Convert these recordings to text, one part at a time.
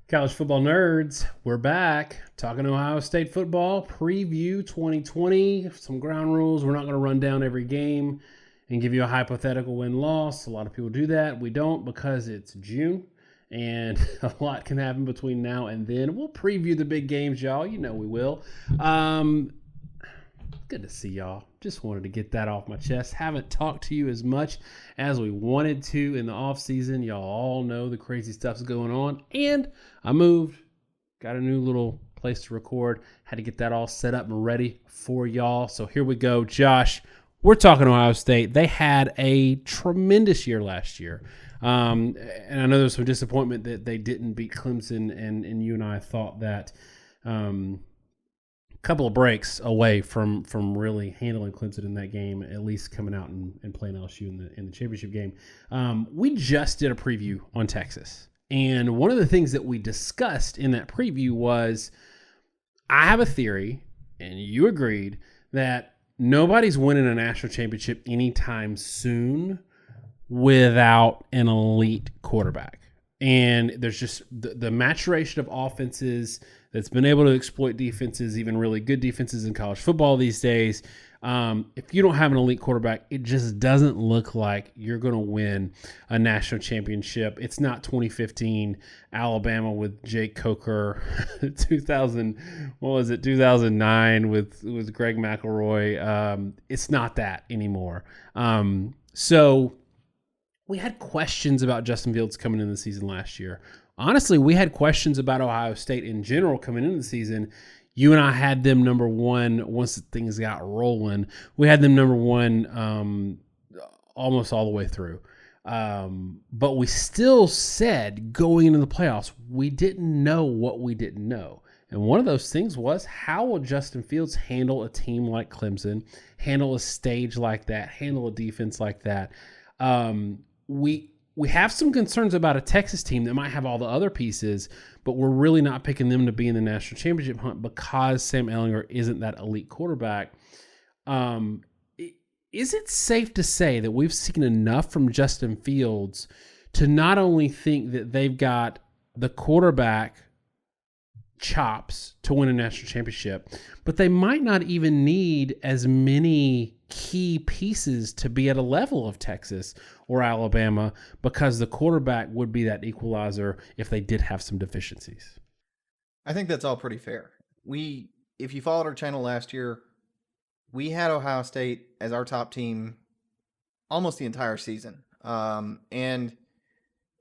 College football nerds, we're back talking Ohio State football preview 2020. Some ground rules. We're not going to run down every game and give you a hypothetical win-loss. A lot of people do that. We don't because it's June and a lot can happen between now and then. We'll preview the big games, y'all. You know we will. Good to see y'all. Just wanted to get that off my chest. Haven't talked to you as much as we wanted to in the off season. Y'all all know the crazy stuff's going on. And I moved. Got a new little place to record. Had to get that all set up and ready for y'all. So here we go. Josh, we're talking Ohio State. They had a tremendous year last year. And I know there's some disappointment that they didn't beat Clemson. And you and I thought that couple of breaks away from really handling Clemson in that game, at least coming out and playing LSU in the championship game. We just did a preview on Texas. And one of the things that we discussed in that preview was I have a theory, and you agreed, that nobody's winning a national championship anytime soon without an elite quarterback. And there's just the maturation of offenses that's been able to exploit defenses, even really good defenses in college football these days. If you don't have an elite quarterback, it just doesn't look like you're going to win a national championship. It's not 2015 Alabama with Jake Coker, 2009 with Greg McElroy. It's not that anymore. So we had questions about Justin Fields coming into the season last year. Honestly, we had questions about Ohio State in general coming into the season. You and I had them number one once things got rolling. We had them number one almost all the way through. But we still said going into the playoffs, we didn't know what we didn't know. And one of those things was, how will Justin Fields handle a team like Clemson, handle a stage like that, handle a defense like that? We have some concerns about a Texas team that might have all the other pieces, but we're really not picking them to be in the national championship hunt because Sam Ehlinger isn't that elite quarterback. Is it safe to say that we've seen enough from Justin Fields to not only think that they've got the quarterback chops to win a national championship, but they might not even need as many key pieces to be at a level of Texas or Alabama, because the quarterback would be that equalizer if they did have some deficiencies? I think that's all pretty fair. If you followed our channel last year, we had Ohio State as our top team almost the entire season. And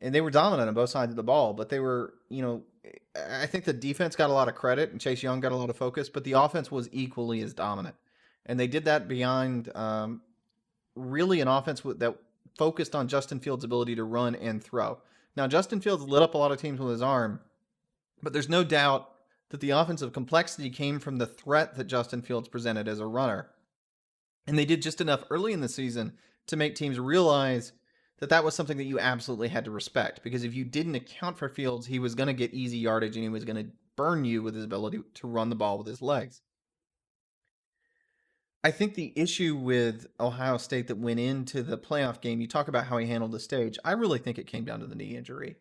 they were dominant on both sides of the ball, but they were, I think the defense got a lot of credit and Chase Young got a lot of focus, but the offense was equally as dominant. And they did that beyond really an offense that focused on Justin Fields' ability to run and throw. Now, Justin Fields lit up a lot of teams with his arm, but there's no doubt that the offensive complexity came from the threat that Justin Fields presented as a runner. And they did just enough early in the season to make teams realize that that was something that you absolutely had to respect, because if you didn't account for Fields, he was going to get easy yardage and he was going to burn you with his ability to run the ball with his legs. I think the issue with Ohio State that went into the playoff game, you talk about how he handled the stage. I really think it came down to the knee injury.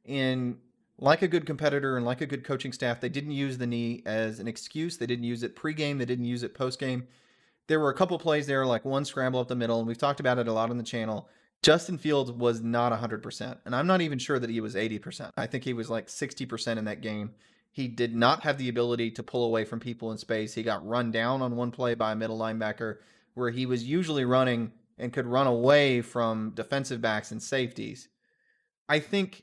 And like a good competitor and like a good coaching staff, they didn't use the knee as an excuse. They didn't use it pregame. They didn't use it postgame. There were a couple plays there, like one scramble up the middle, and we've talked about it a lot on the channel. Justin Fields was not 100%, and I'm not even sure that he was 80%. I think he was like 60% in that game. He did not have the ability to pull away from people in space. He got run down on one play by a middle linebacker where he was usually running and could run away from defensive backs and safeties. I think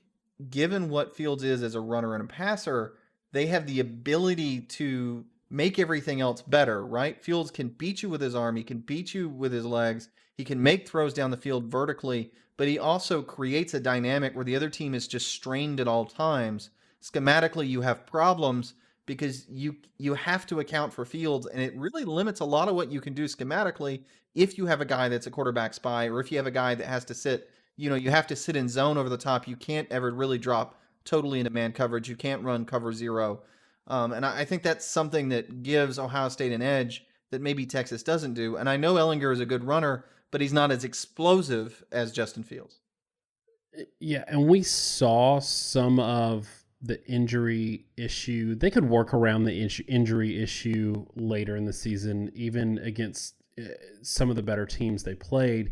given what Fields is as a runner and a passer, they have the ability to make everything else better, right? Fields can beat you with his arm. He can beat you with his legs. He can make throws down the field vertically, but he also creates a dynamic where the other team is just strained at all times. Schematically, you have problems because you have to account for Fields, and it really limits a lot of what you can do schematically if you have a guy that's a quarterback spy, or if you have a guy that has to sit, you have to sit in zone over the top. You can't ever really drop totally into man coverage. You can't run cover zero. And I think that's something that gives Ohio State an edge that maybe Texas doesn't do. And I know Ehlinger is a good runner, but he's not as explosive as Justin Fields. Yeah, and we saw some of the injury issue. They could work around the injury issue later in the season, even against some of the better teams they played,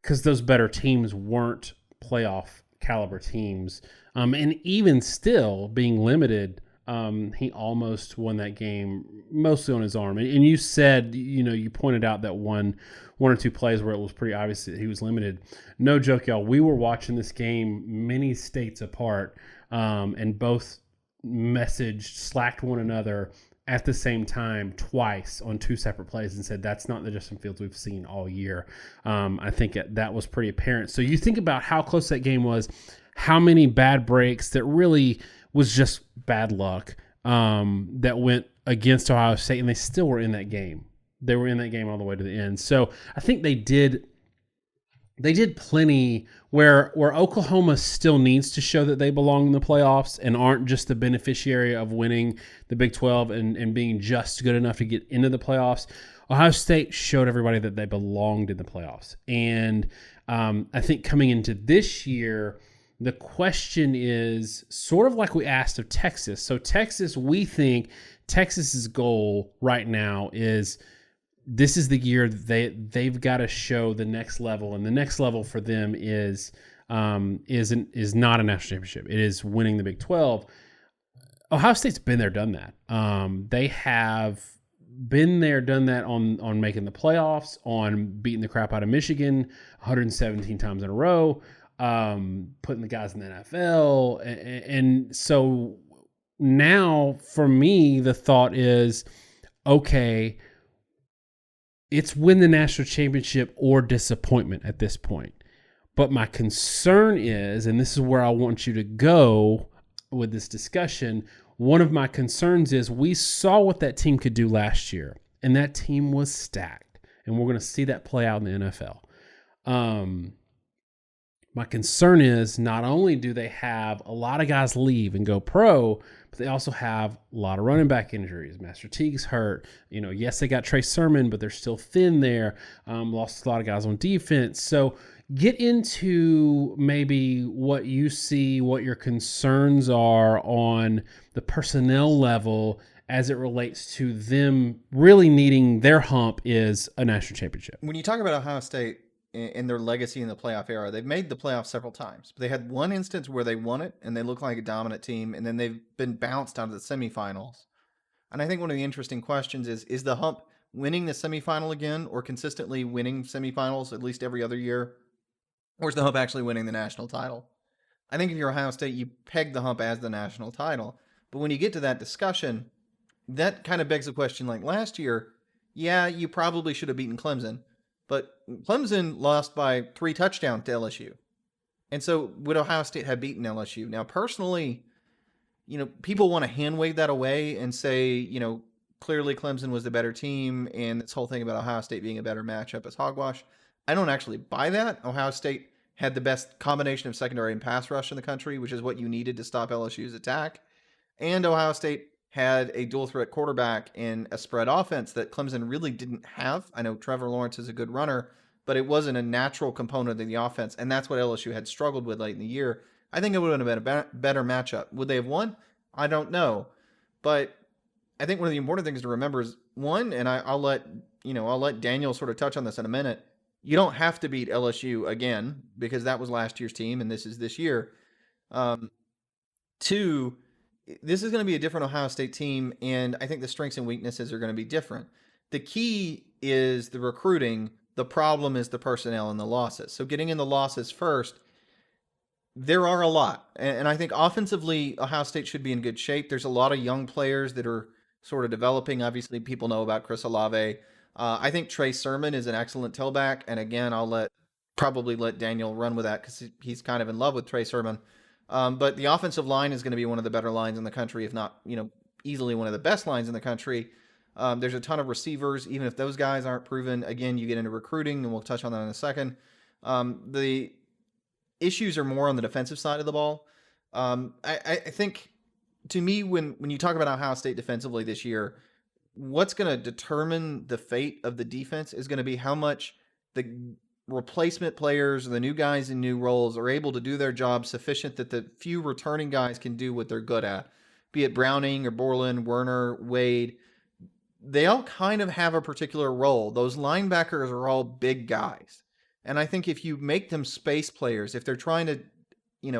because those better teams weren't playoff caliber teams. And even still being limited, he almost won that game mostly on his arm. And you said, you pointed out that one or two plays where it was pretty obvious that he was limited. No joke, y'all. We were watching this game many states apart, and both slacked one another at the same time twice on two separate plays and said that's not the Justin Fields we've seen all year. I think that was pretty apparent. So you think about how close that game was, how many bad breaks that really was just bad luck that went against Ohio State, and they still were in that game. They were in that game all the way to the end. So I think they did plenty where Oklahoma still needs to show that they belong in the playoffs and aren't just the beneficiary of winning the Big 12 and being just good enough to get into the playoffs. Ohio State showed everybody that they belonged in the playoffs. And I think coming into this year, the question is sort of like we asked of Texas. So Texas, we think Texas's goal right now is this is the year they've got to show the next level, and the next level for them is not a national championship. It is winning the Big 12. Ohio State's been there, done that. They have been there, done that on making the playoffs, on beating the crap out of Michigan 117 times in a row, putting the guys in the NFL, and so now for me the thought is, okay, it's win the national championship or disappointment at this point. But my concern is, and this is where I want you to go with this discussion, one of my concerns is we saw what that team could do last year, and that team was stacked. And we're going to see that play out in the NFL. My concern is not only do they have a lot of guys leave and go pro, but they also have a lot of running back injuries. Master Teague's hurt. Yes, they got Trey Sermon, but they're still thin there. Lost a lot of guys on defense. So get into maybe what you see, what your concerns are on the personnel level as it relates to them really needing their hump is a national championship. When you talk about Ohio State and their legacy in the playoff era, they've made the playoffs several times. They had one instance where they won it and they looked like a dominant team, and then they've been bounced out of the semifinals. And I think one of the interesting questions is the hump winning the semifinal again, or consistently winning semifinals at least every other year? Or is the hump actually winning the national title? I think if you're Ohio State, you peg the hump as the national title. But when you get to that discussion, that kind of begs the question, like last year, yeah, you probably should have beaten Clemson. But Clemson lost by 3 touchdowns to LSU. And so would Ohio State have beaten LSU? Now, personally, people want to hand wave that away and say, clearly Clemson was the better team, and this whole thing about Ohio State being a better matchup is hogwash. I don't actually buy that. Ohio State had the best combination of secondary and pass rush in the country, which is what you needed to stop LSU's attack. And Ohio State had a dual threat quarterback in a spread offense that Clemson really didn't have. I know Trevor Lawrence is a good runner, but it wasn't a natural component of the offense, and that's what LSU had struggled with late in the year. I think it would have been a better matchup. Would they have won? I don't know. But I think one of the important things to remember is, one, and I'll let Daniel sort of touch on this in a minute, you don't have to beat LSU again because that was last year's team and this is this year. Two, this is going to be a different Ohio State team, and I think the strengths and weaknesses are going to be different. The key is the recruiting. The problem is the personnel and the losses. So getting in the losses first, there are a lot. And I think offensively, Ohio State should be in good shape. There's a lot of young players that are sort of developing. Obviously, people know about Chris Olave. I think Trey Sermon is an excellent tailback. And again, I'll probably let Daniel run with that because he's kind of in love with Trey Sermon. But the offensive line is going to be one of the better lines in the country, if not, easily one of the best lines in the country. There's a ton of receivers, even if those guys aren't proven. Again, you get into recruiting, and we'll touch on that in a second. The issues are more on the defensive side of the ball. I think, to me, when you talk about Ohio State defensively this year, what's going to determine the fate of the defense is going to be how much the replacement players, the new guys in new roles, are able to do their job sufficient that the few returning guys can do what they're good at, be it Browning or Borland, Werner, Wade. They all kind of have a particular role. Those linebackers are all big guys. And I think if you make them space players, if they're trying to,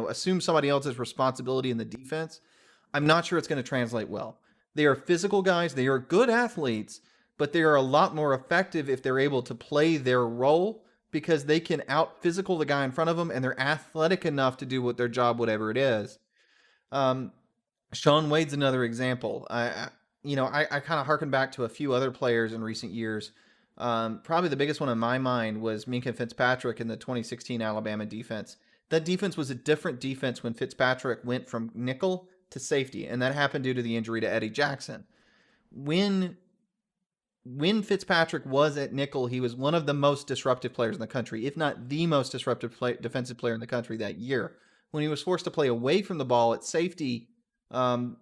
assume somebody else's responsibility in the defense, I'm not sure it's going to translate well. They are physical guys. They are good athletes, but they are a lot more effective if they're able to play their role because they can out physical the guy in front of them and they're athletic enough to do what their job, whatever it is. Sean Wade's another example. I kind of harken back to a few other players in recent years. Probably the biggest one in my mind was Minkah Fitzpatrick in the 2016 Alabama defense. That defense was a different defense when Fitzpatrick went from nickel to safety, and that happened due to the injury to Eddie Jackson. When Fitzpatrick was at nickel, he was one of the most disruptive players in the country, if not the most disruptive defensive player in the country that year. When he was forced to play away from the ball at safety,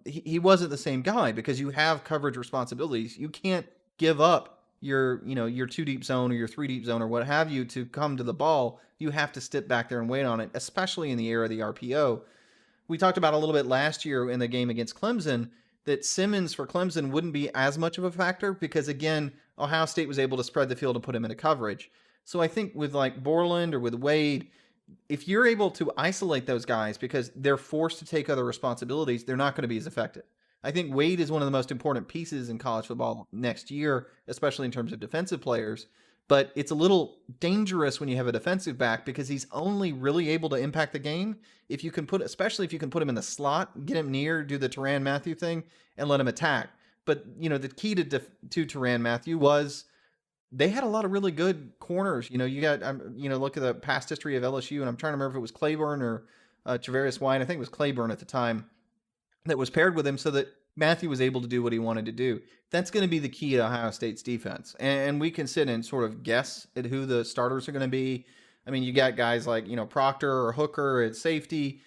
he wasn't the same guy because you have coverage responsibilities. You can't give up your 2 deep zone or your 3 deep zone or what have you to come to the ball. You have to step back there and wait on it, especially in the era of the RPO. We talked about a little bit last year in the game against Clemson that Simmons for Clemson wouldn't be as much of a factor because, again, Ohio State was able to spread the field and put him into coverage. So I think with like Borland or with Wade, if you're able to isolate those guys because they're forced to take other responsibilities, they're not going to be as effective. I think Wade is one of the most important pieces in college football next year, especially in terms of defensive players. But it's a little dangerous when you have a defensive back because he's only really able to impact the game if you can especially if you can put him in the slot, get him near, do the Tyrann Mathieu thing, and let him attack. But the key to Tyrann Mathieu was they had a lot of really good corners. You got look at the past history of LSU, and I'm trying to remember if it was Claiborne or Travarius White. I think it was Claiborne at the time that was paired with him so that Matthew was able to do what he wanted to do. That's going to be the key to Ohio State's defense. And we can sit and sort of guess at who the starters are going to be. I mean, you got guys like, Proctor or Hooker at safety.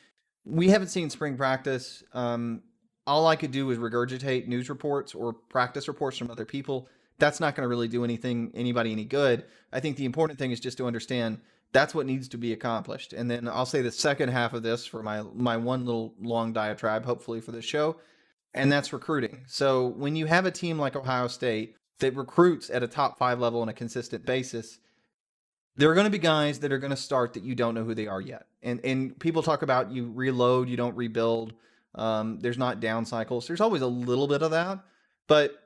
We haven't seen spring practice. All I could do is regurgitate news reports or practice reports from other people. That's not going to really do anybody any good. I think the important thing is just to understand that's what needs to be accomplished. And then I'll say the second half of this for my one little long diatribe, hopefully for this show, and that's recruiting. So when you have a team like Ohio State that recruits at a top 5 level on a consistent basis, there are going to be guys that are going to start that you don't know who they are yet. And people talk about you reload, you don't rebuild. There's not down cycles. There's always a little bit of that. But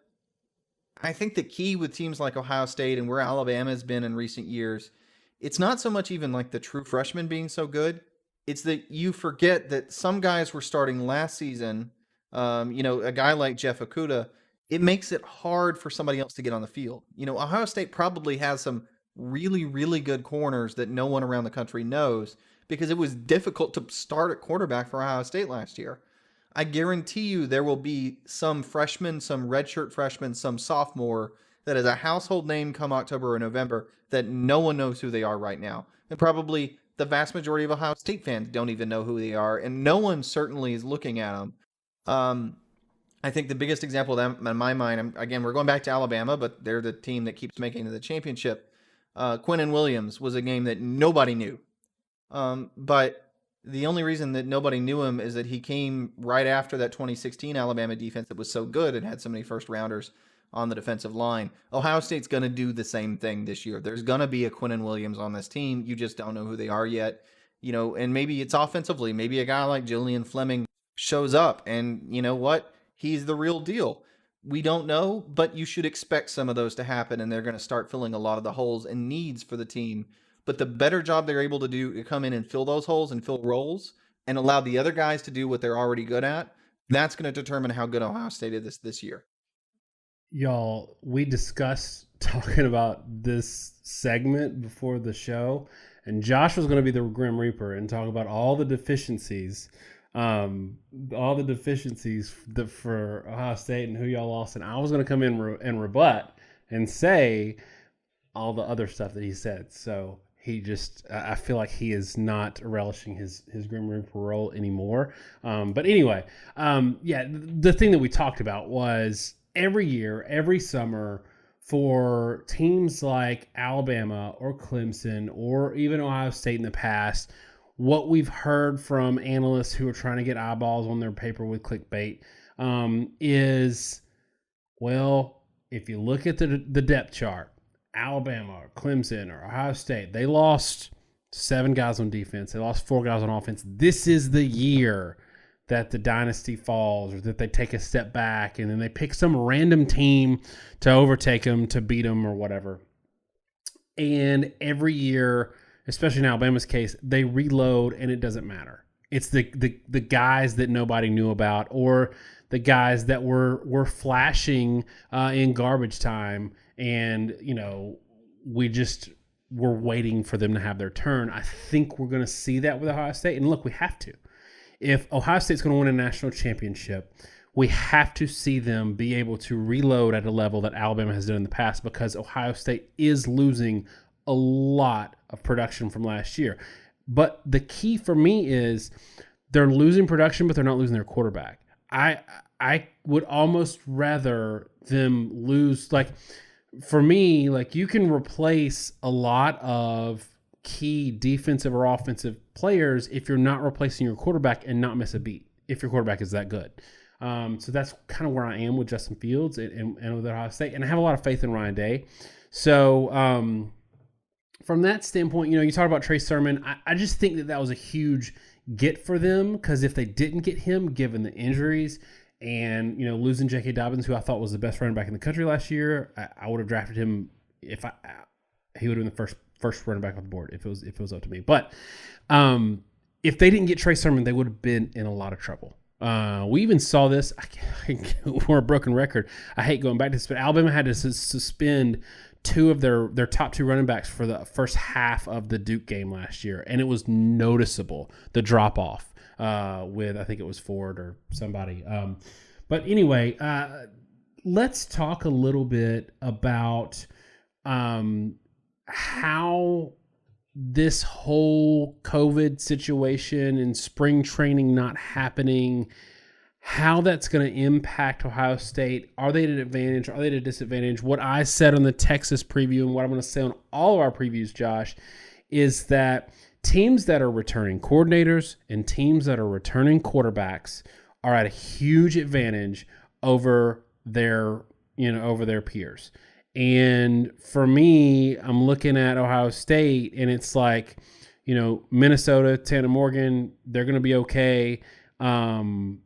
I think the key with teams like Ohio State and where Alabama has been in recent years, it's not so much even like the true freshmen being so good. It's that you forget that some guys were starting last season. A guy like Jeff Okudah, it makes it hard for somebody else to get on the field. Ohio State probably has some really, really good corners that no one around the country knows because it was difficult to start at quarterback for Ohio State last year. I guarantee you there will be some freshman, some redshirt freshman, some sophomore that is a household name come October or November that no one knows who they are right now. And probably the vast majority of Ohio State fans don't even know who they are, and no one certainly is looking at them. I think the biggest example of that in my mind, again, we're going back to Alabama, but they're the team that keeps making it to the championship. Quinnen Williams was a game that nobody knew. But the only reason that nobody knew him is that he came right after that 2016 Alabama defense that was so good and had so many first rounders on the defensive line. Ohio State's going to do the same thing this year. There's going to be a Quinnen Williams on this team. You just don't know who they are yet. And maybe it's offensively. Maybe a guy like Julian Fleming shows up and you know what? He's the real deal. We don't know, but you should expect some of those to happen, and they're going to start filling a lot of the holes and needs for the team. But the better job they're able to do to come in and fill those holes and fill roles and allow the other guys to do what they're already good at, that's going to determine how good Ohio State is this year. Y'all, we discussed talking about this segment before the show, and Josh was going to be the Grim Reaper and talk about all the deficiencies for Ohio State and who y'all lost. And I was going to come in and rebut and say all the other stuff that he said. So I feel like he is not relishing his Grim Reaper role anymore. But anyway, the thing that we talked about was every year, every summer, for teams like Alabama or Clemson or even Ohio State in the past, what we've heard from analysts who are trying to get eyeballs on their paper with clickbait is, well, if you look at the depth chart, Alabama or Clemson or Ohio State, they lost 7 guys on defense. They lost 4 guys on offense. This is the year that the dynasty falls or that they take a step back and then they pick some random team to overtake them, to beat them or whatever. And every year, especially in Alabama's case, they reload and it doesn't matter. It's the guys that nobody knew about or the guys that were flashing in garbage time, and we just were waiting for them to have their turn. I think we're going to see that with Ohio State, and look, we have to. If Ohio State's going to win a national championship, we have to see them be able to reload at a level that Alabama has done in the past, because Ohio State is losing a lot of production from last year. But the key for me is they're losing production, but they're not losing their quarterback. I would almost rather them lose. Like, for me, like, you can replace a lot of key defensive or offensive players if you're not replacing your quarterback and not miss a beat, if your quarterback is that good. So that's kind of where I am with Justin Fields and with Ohio State. And I have a lot of faith in Ryan Day. So from that standpoint, you talk about Trey Sermon. I just think that was a huge get for them, because if they didn't get him, given the injuries and, losing J.K. Dobbins, who I thought was the best running back in the country last year, I would have drafted him he would have been the first running back off the board if it was up to me. But if they didn't get Trey Sermon, they would have been in a lot of trouble. We even saw this. We're a broken record. I hate going back to this, but Alabama had to suspend 2 of their top 2 running backs for the first half of the Duke game last year, and it was noticeable, the drop off with, I think it was Ford or somebody. But anyway, let's talk a little bit about how this whole COVID situation and spring training not happening, how that's going to impact Ohio State. Are they at an advantage? Are they at a disadvantage? What I said on the Texas preview and what I'm going to say on all of our previews, Josh, is that teams that are returning coordinators and teams that are returning quarterbacks are at a huge advantage over their peers. And for me, I'm looking at Ohio State, and it's like, Minnesota, Tanner Morgan, they're going to be okay. I'm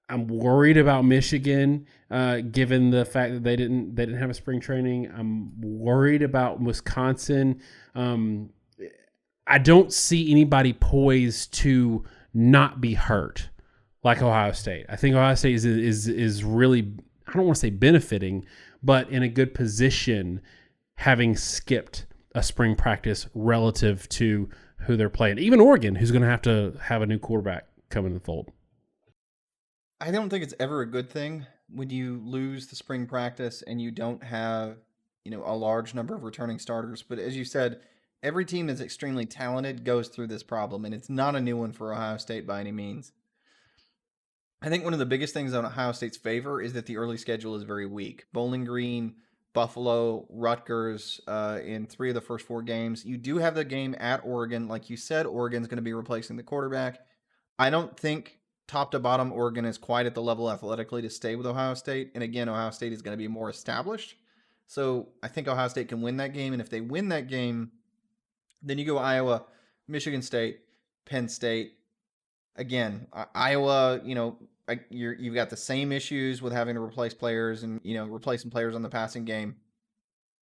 worried about Michigan, given the fact that they didn't have a spring training. I'm worried about Wisconsin. I don't see anybody poised to not be hurt like Ohio State. I think Ohio State is really, I don't want to say benefiting, but in a good position, having skipped a spring practice relative to who they're playing. Even Oregon, who's going to have a new quarterback come in the fold. I don't think it's ever a good thing when you lose the spring practice and you don't have, a large number of returning starters. But as you said, every team that's extremely talented goes through this problem, and it's not a new one for Ohio State by any means. I think one of the biggest things on Ohio State's favor is that the early schedule is very weak. Bowling Green, Buffalo, Rutgers in 3 of the first 4 games. You do have the game at Oregon. Like you said, Oregon's going to be replacing the quarterback. I don't think top to bottom Oregon is quite at the level athletically to stay with Ohio State. And again, Ohio State is going to be more established. So I think Ohio State can win that game. And if they win that game, then you go Iowa, Michigan State, Penn State. Again, Iowa, you've got the same issues with having to replace players and, replacing players on the passing game.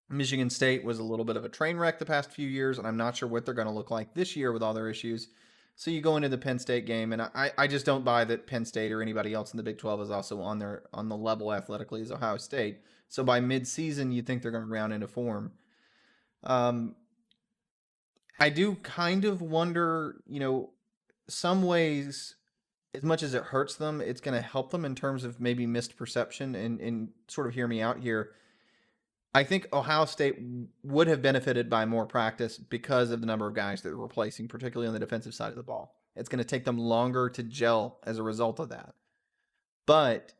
Michigan State was a little bit of a train wreck the past few years, and I'm not sure what they're going to look like this year with all their issues. So you go into the Penn State game, and I just don't buy that Penn State or anybody else in the Big 12 is also on the level athletically as Ohio State. So by mid-season, you think they're going to round into form. I do kind of wonder, some ways, as much as it hurts them, it's going to help them in terms of maybe missed perception and sort of hear me out here. I think Ohio State would have benefited by more practice because of the number of guys that they're replacing, particularly on the defensive side of the ball. It's going to take them longer to gel as a result of that. But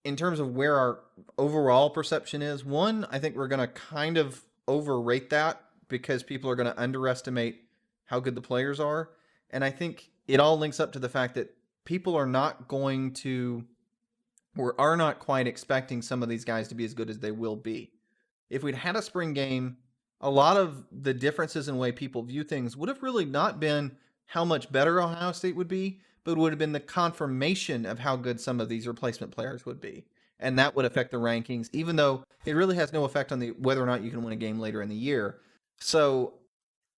in terms of where our overall perception is, one, I think we're going to kind of overrate that because people are going to underestimate how good the players are. And I think it all links up to the fact that people are not going to, or are not quite expecting some of these guys to be as good as they will be. If we'd had a spring game, a lot of the differences in the way people view things would have really not been how much better Ohio State would be, but it would have been the confirmation of how good some of these replacement players would be. And that would affect the rankings, even though it really has no effect on the whether or not you can win a game later in the year. So,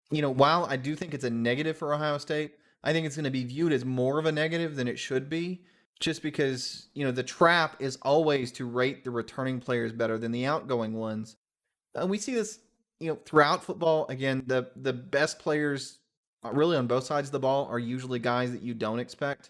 while I do think it's a negative for Ohio State, I think it's going to be viewed as more of a negative than it should be, just because, the trap is always to rate the returning players better than the outgoing ones. And we see this, throughout football. Again, the best players really on both sides of the ball are usually guys that you don't expect.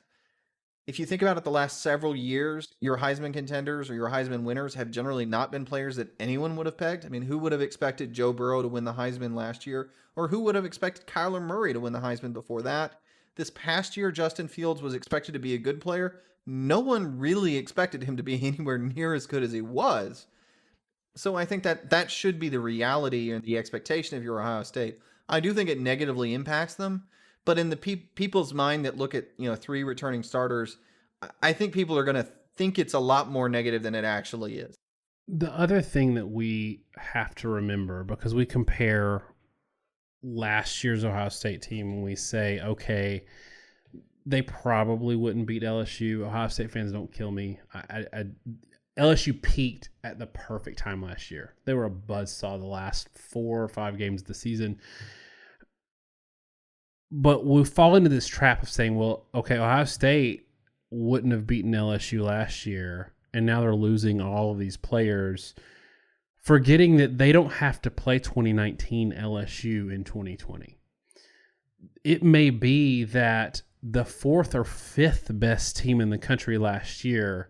If you think about it, the last several years, your Heisman contenders or your Heisman winners have generally not been players that anyone would have pegged. I mean, who would have expected Joe Burrow to win the Heisman last year? Or who would have expected Kyler Murray to win the Heisman before that? This past year, Justin Fields was expected to be a good player. No one really expected him to be anywhere near as good as he was. So I think that should be the reality and the expectation of your Ohio State. I do think it negatively impacts them, but in the people's mind that look at 3 returning starters, I think people are going to think it's a lot more negative than it actually is. The other thing that we have to remember, because we compare last year's Ohio State team and we say, okay, they probably wouldn't beat LSU. Ohio State fans, don't kill me. LSU peaked at the perfect time last year. They were a buzzsaw the last 4 or 5 games of the season. But we fall into this trap of saying, well, okay, Ohio State wouldn't have beaten LSU last year, and now they're losing all of these players, forgetting that they don't have to play 2019 LSU in 2020. It may be that the 4th or 5th best team in the country last year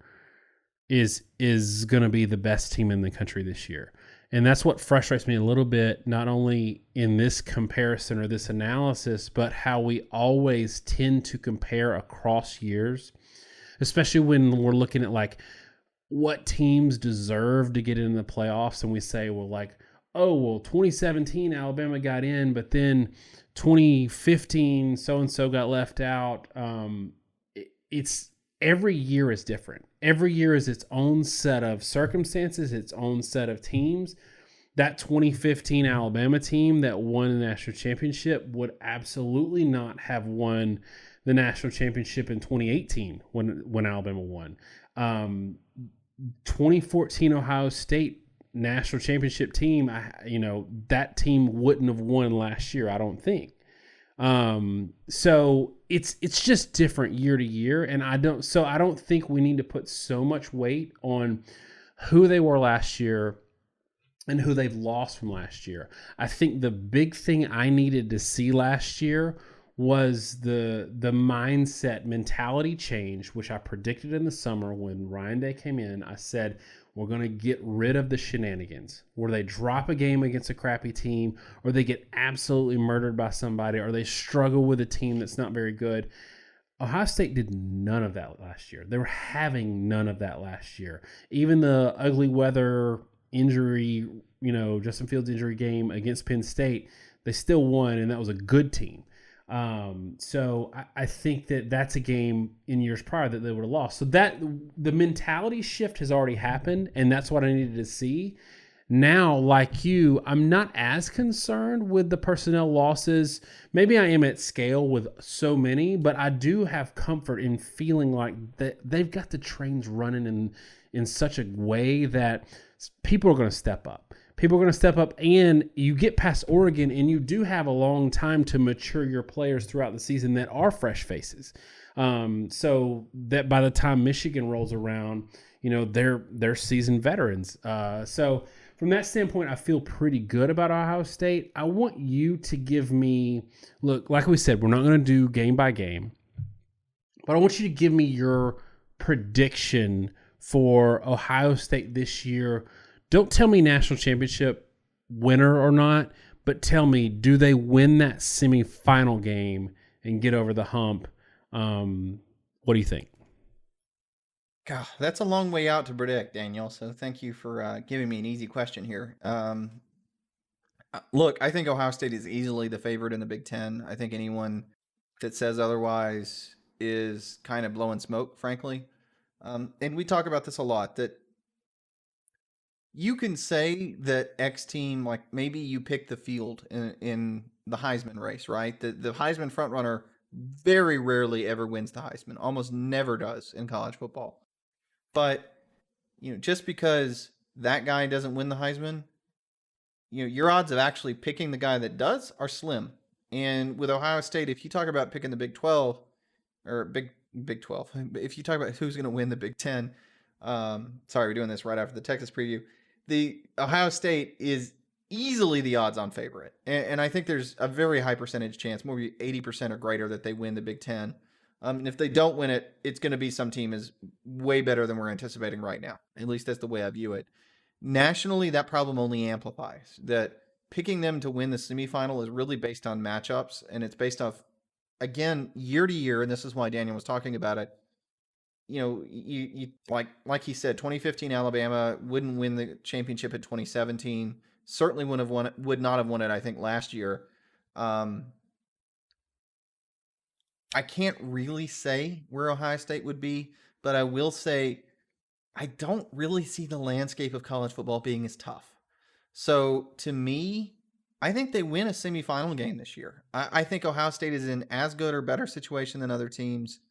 is going to be the best team in the country this year. And that's what frustrates me a little bit, not only in this comparison or this analysis, but how we always tend to compare across years, especially when we're looking at like what teams deserve to get into the playoffs. And we say, well, 2017 Alabama got in, but then 2015 so-and-so got left out. It's every year is different. Every year is its own set of circumstances, its own set of teams. That 2015 Alabama team that won the national championship would absolutely not have won the national championship in 2018 when Alabama won. 2014 Ohio State national championship team, that team wouldn't have won last year, I don't think. So it's just different year to year, and I don't think we need to put so much weight on who they were last year and who they've lost from last year. I think the big thing I needed to see last year was the mindset mentality change, which I predicted in the summer when Ryan Day came in. I said, we're going to get rid of the shenanigans where they drop a game against a crappy team, or they get absolutely murdered by somebody, or they struggle with a team that's not very good. Ohio State did none of that last year. They were having none of that last year. Even the ugly weather injury, Justin Fields injury game against Penn State, they still won, and that was a good team. So I think that's a game in years prior that they would have lost. So that the mentality shift has already happened, and that's what I needed to see. Now, like you, I'm not as concerned with the personnel losses. Maybe I am at scale with so many, but I do have comfort in feeling like that they've got the trains running in such a way that people are going to step up. People are going to step up, and you get past Oregon, and you do have a long time to mature your players throughout the season that are fresh faces. So that by the time Michigan rolls around, they're seasoned veterans. So from that standpoint, I feel pretty good about Ohio State. I want you to give me, look, like we said, we're not going to do game by game, but I want you to give me your prediction for Ohio State this year. Don't tell me national championship winner or not, but tell me, do they win that semifinal game and get over the hump? What do you think? God, that's a long way out to predict, Daniel. So thank you for giving me an easy question here. Look, I think Ohio State is easily the favorite in the Big Ten. I think anyone that says otherwise is kind of blowing smoke, frankly. And we talk about this a lot, that you can say that X team, like maybe you pick the field in the Heisman race, right? The Heisman frontrunner very rarely ever wins the Heisman, almost never does in college football. But just because that guy doesn't win the Heisman, your odds of actually picking the guy that does are slim. And with Ohio State, if you talk about picking the Big 12 or Big 12, if you talk about who's going to win the Big 10, sorry, we're doing this right after the Texas preview. The Ohio State is easily the odds-on favorite, and I think there's a very high percentage chance, more than 80% or greater, that they win the Big 10. And if they don't win it, it's going to be some team is way better than we're anticipating right now. At least that's the way I view it. Nationally, that problem only amplifies. That picking them to win the semifinal is really based on matchups, and it's based off, again, year to year, and this is why Daniel was talking about it. You like he said, 2015 Alabama wouldn't win the championship in 2017. Certainly would not have won it, I think, last year. I can't really say where Ohio State would be, but I will say I don't really see the landscape of college football being as tough. So to me, I think they win a semifinal game this year. I think Ohio State is in as good or better situation than other teams.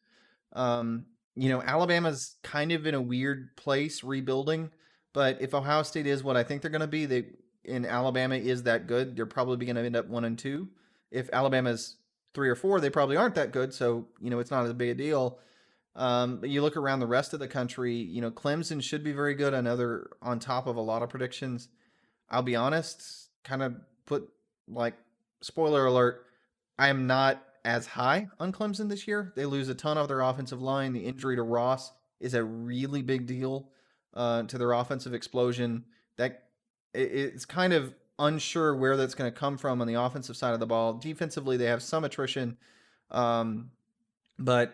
Alabama's kind of in a weird place rebuilding, but if Ohio State is what I think they're going to be, Alabama is that good, they're probably going to end up 1-2. If Alabama's 3 or 4, they probably aren't that good, so it's not as big a deal. But you look around the rest of the country, Clemson should be very good. I know they're on top of a lot of predictions. I'll be honest, kind of spoiler alert, I am not as high on Clemson this year. They lose a ton of their offensive line. The injury to Ross is a really big deal to their offensive explosion. It's kind of unsure where that's going to come from on the offensive side of the ball. Defensively, they have some attrition, but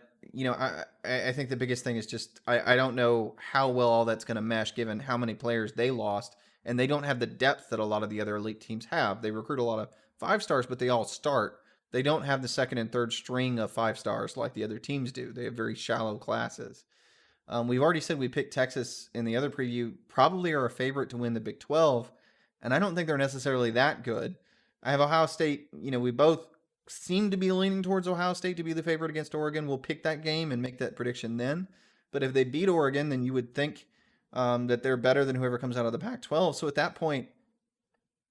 I think the biggest thing is just I don't know how well all that's going to mesh given how many players they lost, and they don't have the depth that a lot of the other elite teams have. They recruit a lot of 5-stars, but they all start. They don't have the second and third string of 5-stars like the other teams do. They have very shallow classes. We've already said we picked Texas in the other preview, probably are a favorite to win the Big 12, and I don't think they're necessarily that good. I have Ohio State, we both seem to be leaning towards Ohio State to be the favorite against Oregon. We'll pick that game and make that prediction then. But if they beat Oregon, then you would think that they're better than whoever comes out of the Pac-12. So at that point,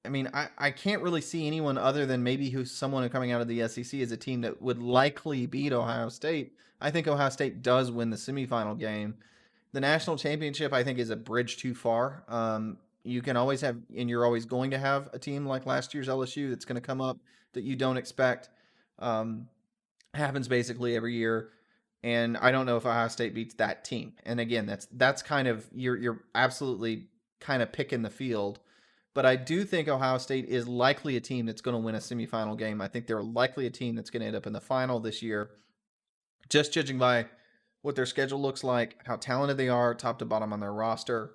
I mean, I can't really see anyone other than maybe someone coming out of the SEC as a team that would likely beat Ohio State. I think Ohio State does win the semifinal game. The national championship, I think, is a bridge too far. You can always have, and you're always going to have a team like last year's LSU that's going to come up that you don't expect. Happens basically every year. And I don't know if Ohio State beats that team. And again, that's kind of, you're absolutely kind of picking the field. But I do think Ohio State is likely a team that's going to win a semifinal game. I think they're likely a team that's going to end up in the final this year, just judging by what their schedule looks like, how talented they are, top to bottom on their roster.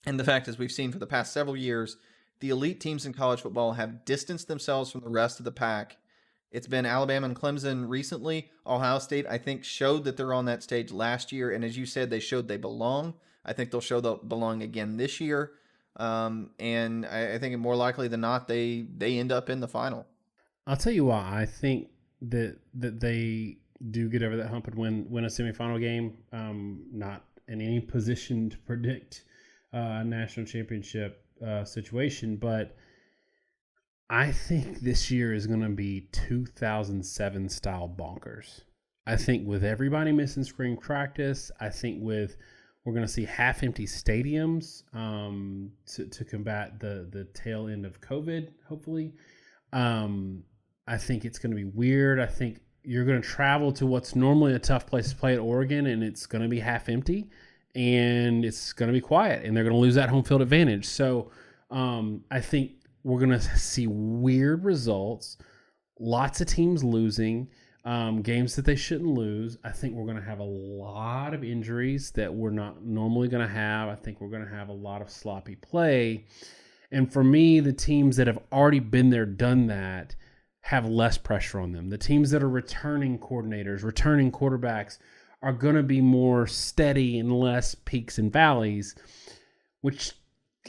And the fact is, we've seen for the past several years, the elite teams in college football have distanced themselves from the rest of the pack. It's been Alabama and Clemson recently. Ohio State, I think, showed that they're on that stage last year. And as you said, they showed they belong. I think they'll show they'll belong again this year. And I think more likely than not, they end up in the final. I'll tell you why. I think that they do get over that hump and win a semifinal game. Not in any position to predict a national championship situation, but I think this year is going to be 2007 style bonkers. I think with everybody missing spring practice, I think we're going to see half empty stadiums to combat the tail end of COVID, hopefully. I think it's going to be weird. I think you're going to travel to what's normally a tough place to play at Oregon, and it's going to be half empty, and it's going to be quiet, and they're going to lose that home field advantage. So I think we're going to see weird results, lots of teams losing. games that they shouldn't lose. I think we're going to have a lot of injuries that we're not normally going to have. I think we're going to have a lot of sloppy play. And for me, the teams that have already been there, done that, have less pressure on them. The teams that are returning coordinators, returning quarterbacks are going to be more steady and less peaks and valleys, which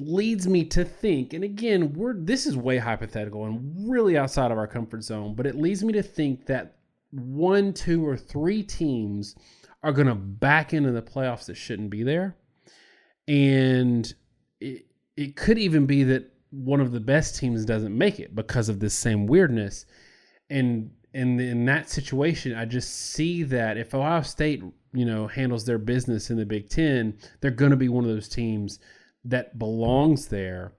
leads me to think, and again, this is way hypothetical and really outside of our comfort zone, but it leads me to think that 1, 2, or 3 teams are going to back into the playoffs that shouldn't be there. And it could even be that one of the best teams doesn't make it because of this same weirdness. And in that situation, I just see that if Ohio State, handles their business in the Big Ten, they're going to be one of those teams that belongs there,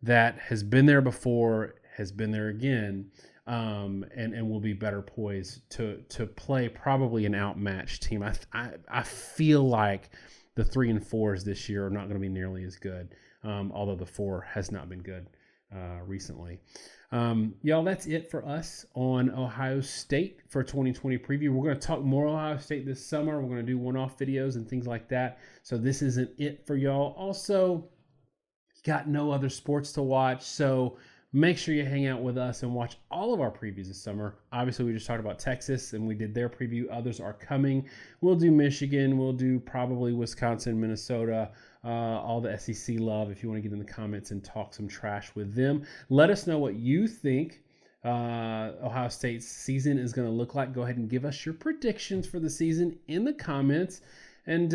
that has been there before, has been there again, and will be better poised to play probably an outmatched team. I feel like the 3 and 4s this year are not going to be nearly as good, although the 4 has not been good recently. Y'all, that's it for us on Ohio State for 2020 preview. We're going to talk more Ohio State this summer. We're going to do one-off videos and things like that. So this isn't it for y'all. Also, got no other sports to watch, so make sure you hang out with us and watch all of our previews this summer. Obviously, we just talked about Texas, and we did their preview. Others are coming. We'll do Michigan. We'll do probably Wisconsin, Minnesota, all the SEC love if you want to get in the comments and talk some trash with them. Let us know what you think Ohio State's season is going to look like. Go ahead and give us your predictions for the season in the comments, and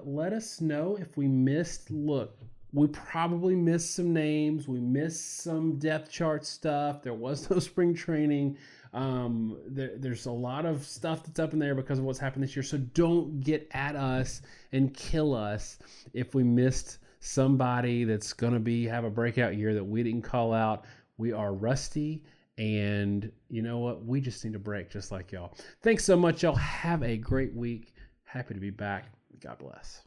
let us know if we missed. Look, we probably missed some names. We missed some depth chart stuff. There was no spring training. There's a lot of stuff that's up in there because of what's happened this year. So don't get at us and kill us if we missed somebody that's going to have a breakout year that we didn't call out. We are rusty, and you know what? We just need a break just like y'all. Thanks so much, y'all. Have a great week. Happy to be back. God bless.